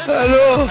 Halo.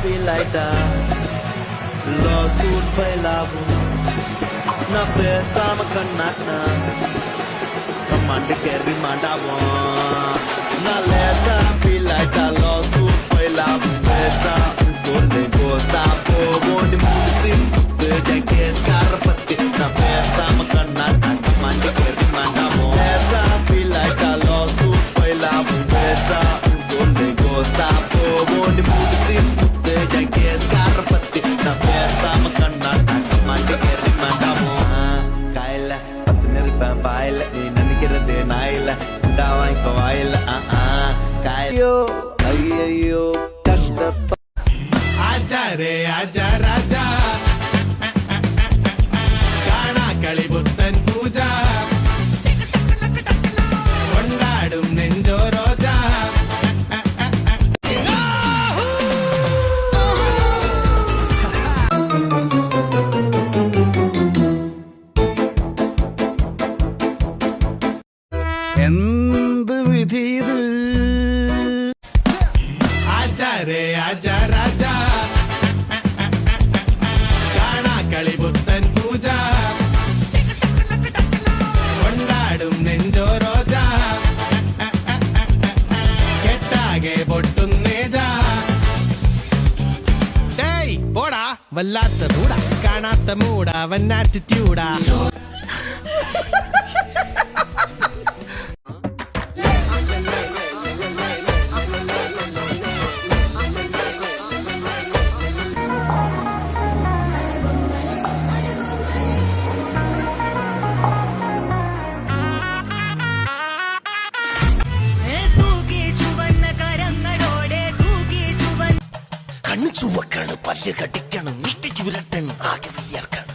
Feel like that lawsuit file na pesa makanana command carry mandawa na lesa feel like that lawsuit file pesa sole gosta po bond musim de case karpatti na pesa makanana command carry mandawa lesa feel like that lawsuit file pesa sole gosta po bond musim आचारे आचा राजा गाना കളി പുത്തൻ പൂജ കൊണ്ടാടും നെഞ്ചോ രോജ എന്ത് വിധി ഇത് ആചാരേ ആചാ രാജ വല്ലാത്ത മൂടാ കാണാത്ത മൂടാ അവൻ ആറ്റിറ്റ്യൂഡാ കണ്ണു ചുവക്കണം പല്ല് കടിക്കണം മുഷ്ടി ചുരട്ടണം ആകെ വിയർക്കണം